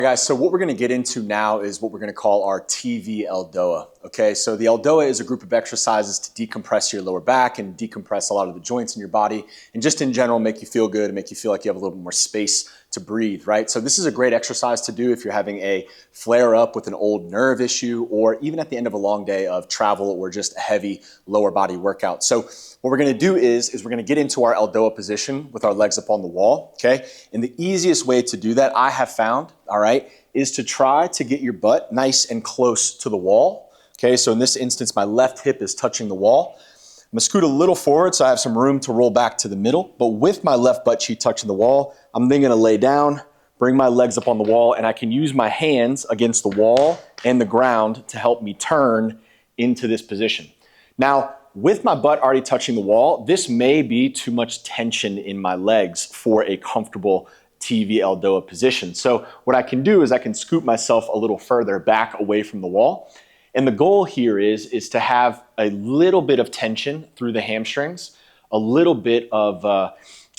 Guys, so what we're going to get into now is what we're going to call our TV Eldoa. Okay, so the Eldoa is a group of exercises to decompress your lower back and decompress a lot of the joints in your body, and just in general make you feel good and make you feel like you have a little bit more space to breathe, right? So this is a great exercise to do if you're having a flare up with an old nerve issue, or even at the end of a long day of travel or just a heavy lower body workout. So what we're going to do is we're going to get into our Eldoa position with our legs up on the wall, okay? And the easiest way to do that, I have found, all right, is to try to get your butt nice and close to the wall, okay? So in this instance, my left hip is touching the wall. I'm gonna scoot a little forward so I have some room to roll back to the middle, but with my left butt cheek touching the wall, I'm then gonna lay down, bring my legs up on the wall, and I can use my hands against the wall and the ground to help me turn into this position. Now, with my butt already touching the wall, this may be too much tension in my legs for a comfortable TV Eldoa position. So what I can do is I can scoop myself a little further back away from the wall. And the goal here is to have a little bit of tension through the hamstrings, a little bit of,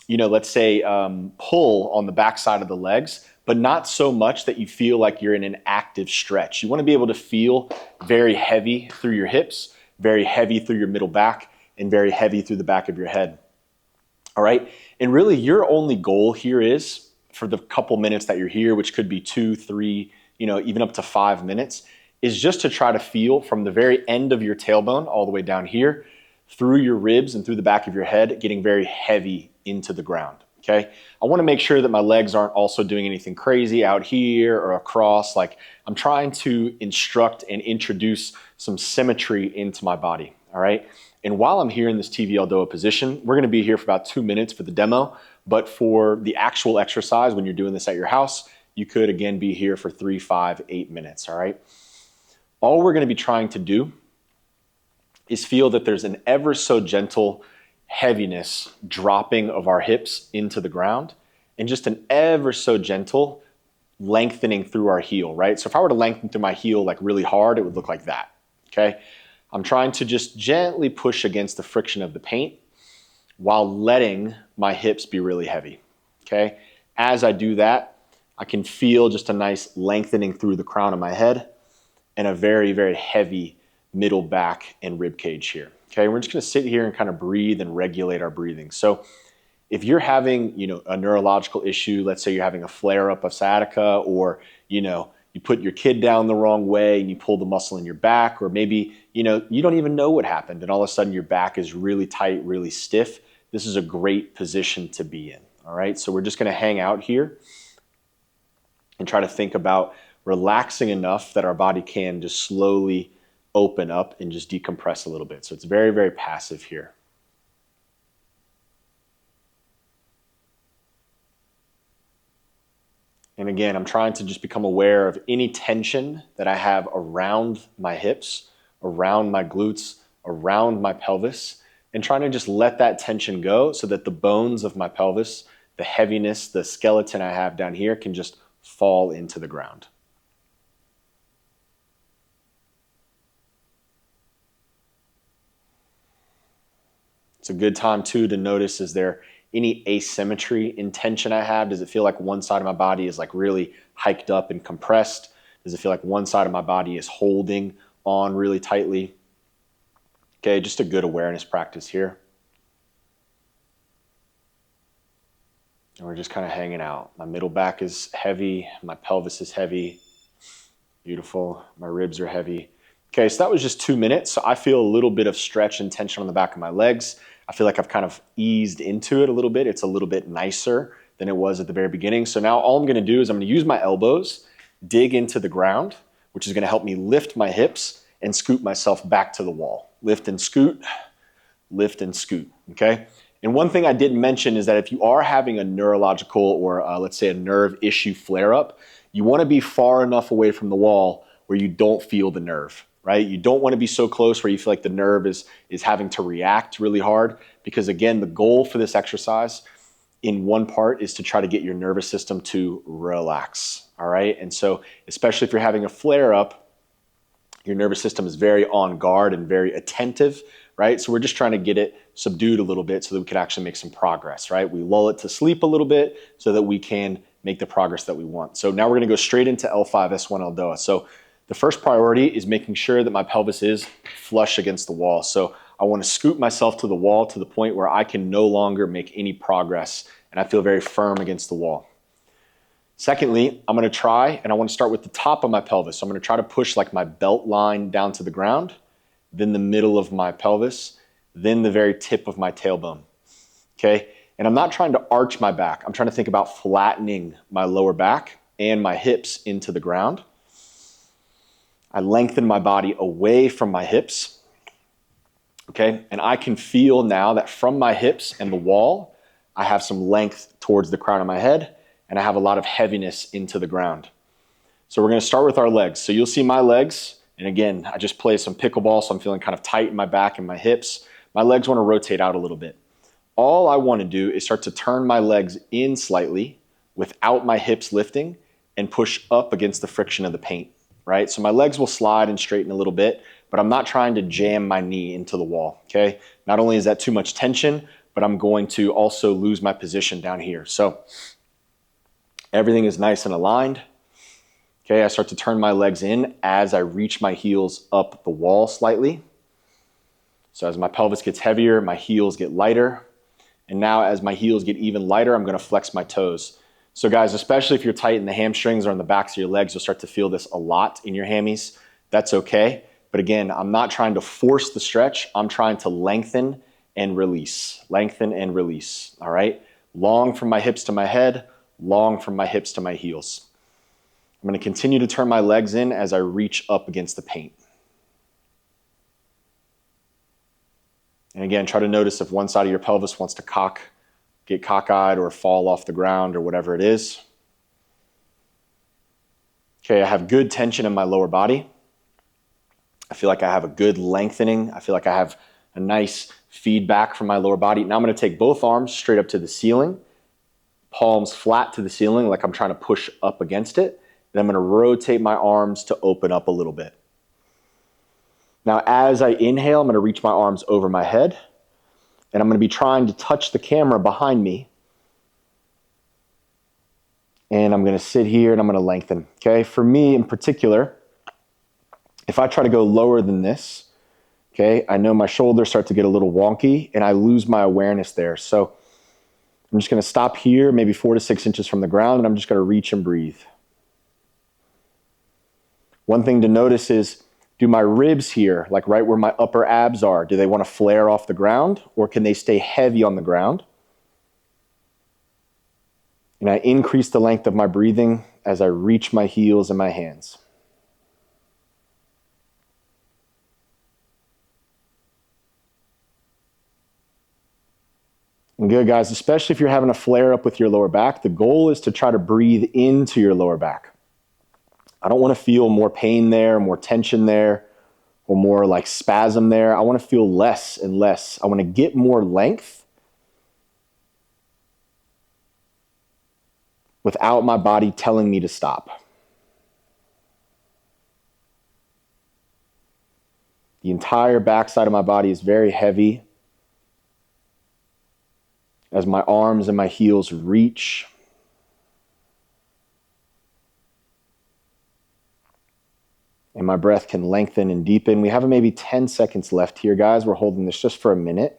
let's say pull on the backside of the legs, but not so much that you feel like you're in an active stretch. You want to be able to feel very heavy through your hips, very heavy through your middle back, and very heavy through the back of your head. All right. And really your only goal here is, for the couple minutes that you're here, which could be 2, 3, even up to 5 minutes, is just to try to feel from the very end of your tailbone all the way down here, through your ribs and through the back of your head, getting very heavy into the ground, okay? I wanna make sure that my legs aren't also doing anything crazy out here or across. Like, I'm trying to instruct and introduce some symmetry into my body, all right? And while I'm here in this TV Eldoa position, we're gonna be here for about 2 minutes for the demo, but for the actual exercise, when you're doing this at your house, you could again be here for 3, 5, 8 minutes, all right? All we're gonna be trying to do is feel that there's an ever so gentle heaviness dropping of our hips into the ground, and just an ever so gentle lengthening through our heel, right? So if I were to lengthen through my heel like really hard, it would look like that, okay? I'm trying to just gently push against the friction of the paint while letting my hips be really heavy, okay? As I do that, I can feel just a nice lengthening through the crown of my head and a very, very heavy middle back and rib cage here, okay? We're just gonna sit here and kind of breathe and regulate our breathing. So if you're having, a neurological issue, let's say you're having a flare-up of sciatica, or, you put your kid down the wrong way and you pull the muscle in your back, or maybe, you don't even know what happened and all of a sudden your back is really tight, really stiff, this is a great position to be in, all right? So we're just gonna hang out here and try to think about relaxing enough that our body can just slowly open up and just decompress a little bit. So it's very, very passive here. And again, I'm trying to just become aware of any tension that I have around my hips, around my glutes, around my pelvis, and trying to just let that tension go so that the bones of my pelvis, the heaviness, the skeleton I have down here can just fall into the ground. It's a good time too to notice, is there any asymmetry in tension I have? Does it feel like one side of my body is like really hiked up and compressed? Does it feel like one side of my body is holding on really tightly? Okay, just a good awareness practice here. And we're just kind of hanging out. My middle back is heavy, my pelvis is heavy. Beautiful, my ribs are heavy. Okay, so that was just 2 minutes. So I feel a little bit of stretch and tension on the back of my legs. I feel like I've kind of eased into it a little bit. It's a little bit nicer than it was at the very beginning. So now all I'm gonna do is I'm gonna use my elbows, dig into the ground, which is gonna help me lift my hips and scoot myself back to the wall. Lift and scoot, okay? And one thing I didn't mention is that if you are having a neurological or let's say a nerve issue flare-up, you wanna be far enough away from the wall where you don't feel the nerve, right? You don't want to be so close where you feel like the nerve is having to react really hard, because again, the goal for this exercise in one part is to try to get your nervous system to relax, all right? And so especially if you're having a flare-up, your nervous system is very on guard and very attentive, right? So we're just trying to get it subdued a little bit so that we can actually make some progress, right? We lull it to sleep a little bit so that we can make the progress that we want. So now we're gonna go straight into L5S1 Eldoa. So the first priority is making sure that my pelvis is flush against the wall. So I wanna scoot myself to the wall to the point where I can no longer make any progress and I feel very firm against the wall. Secondly, I'm gonna try, and I wanna start with the top of my pelvis. So I'm gonna try to push like my belt line down to the ground, then the middle of my pelvis, then the very tip of my tailbone, okay? And I'm not trying to arch my back. I'm trying to think about flattening my lower back and my hips into the ground. I lengthen my body away from my hips, okay? And I can feel now that from my hips and the wall, I have some length towards the crown of my head, and I have a lot of heaviness into the ground. So we're gonna start with our legs. So you'll see my legs, and again, I just play some pickleball, so I'm feeling kind of tight in my back and my hips. My legs wanna rotate out a little bit. All I wanna do is start to turn my legs in slightly without my hips lifting and push up against the friction of the paint, right? So my legs will slide and straighten a little bit, but I'm not trying to jam my knee into the wall, okay? Not only is that too much tension, but I'm going to also lose my position down here. So everything is nice and aligned. Okay, I start to turn my legs in as I reach my heels up the wall slightly. So as my pelvis gets heavier, my heels get lighter. And now as my heels get even lighter, I'm gonna flex my toes. So guys, especially if you're tight in the hamstrings or on the backs of your legs, you'll start to feel this a lot in your hammies. That's okay. But again, I'm not trying to force the stretch. I'm trying to lengthen and release, all right? Long from my hips to my head, long from my hips to my heels. I'm going to continue to turn my legs in as I reach up against the paint. And again, try to notice if one side of your pelvis wants to get cockeyed or fall off the ground or whatever it is. Okay, I have good tension in my lower body. I feel like I have a good lengthening. I feel like I have a nice feedback from my lower body. Now I'm going to take both arms straight up to the ceiling, palms flat to the ceiling like I'm trying to push up against it. Then I'm going to rotate my arms to open up a little bit. Now as I inhale, I'm going to reach my arms over my head, and I'm going to be trying to touch the camera behind me. And I'm going to sit here and I'm going to lengthen. Okay, for me in particular, if I try to go lower than this, okay, I know my shoulders start to get a little wonky and I lose my awareness there. So I'm just going to stop here, maybe 4 to 6 inches from the ground, and I'm just going to reach and breathe. One thing to notice is, do my ribs here, like right where my upper abs are, do they want to flare off the ground, or can they stay heavy on the ground? And I increase the length of my breathing as I reach my heels and my hands. And good, guys, especially if you're having a flare up with your lower back, the goal is to try to breathe into your lower back. I don't want to feel more pain there, more tension there, or more like spasm there. I want to feel less and less. I want to get more length without my body telling me to stop. The entire backside of my body is very heavy as my arms and my heels reach. And my breath can lengthen and deepen. We have maybe 10 seconds left here, guys. We're holding this just for a minute.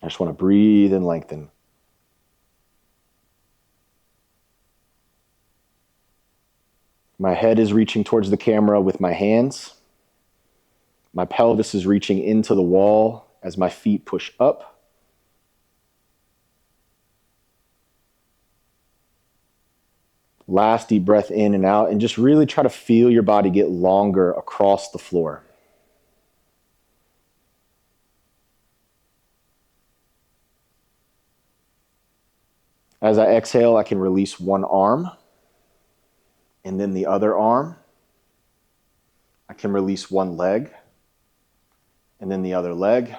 I just want to breathe and lengthen. My head is reaching towards the camera with my hands. My pelvis is reaching into the wall as my feet push up. Last deep breath in and out, and just really try to feel your body get longer across the floor. As I exhale, I can release one arm, and then the other arm. I can release one leg, and then the other leg.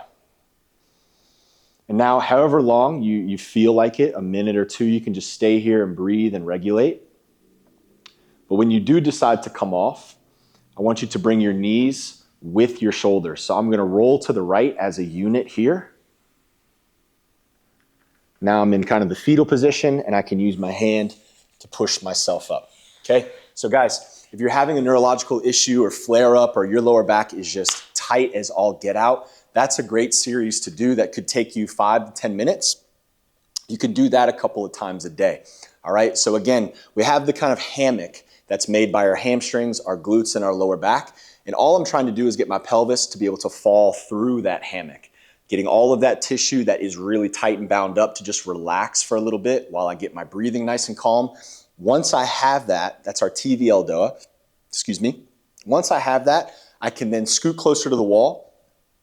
And now, however long you feel like it, a minute or two, you can just stay here and breathe and regulate. But when you do decide to come off, I want you to bring your knees with your shoulders. So I'm going to roll to the right as a unit here. Now I'm in kind of the fetal position and I can use my hand to push myself up, okay? So guys, if you're having a neurological issue or flare up or your lower back is just tight as all get out, that's a great series to do that could take you 5 to 10 minutes. You could do that a couple of times a day, all right? So again, we have the kind of hammock that's made by our hamstrings, our glutes, and our lower back. And all I'm trying to do is get my pelvis to be able to fall through that hammock, getting all of that tissue that is really tight and bound up to just relax for a little bit while I get my breathing nice and calm. Once I have that, that's our TV Eldoa, excuse me. Once I have that, I can then scoot closer to the wall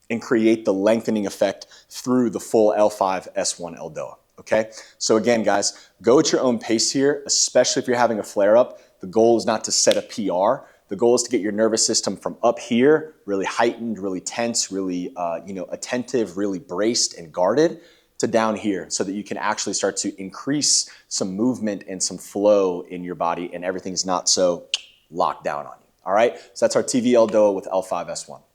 and create the lengthening effect through the full L5 S1 Eldoa. Okay, so again, guys, go at your own pace here, especially if you're having a flare-up. The goal is not to set a PR. The goal is to get your nervous system from up here, really heightened, really tense, really attentive, really braced and guarded, to down here so that you can actually start to increase some movement and some flow in your body and everything's not so locked down on you. All right, so that's our TV Eldoa with L5 S1.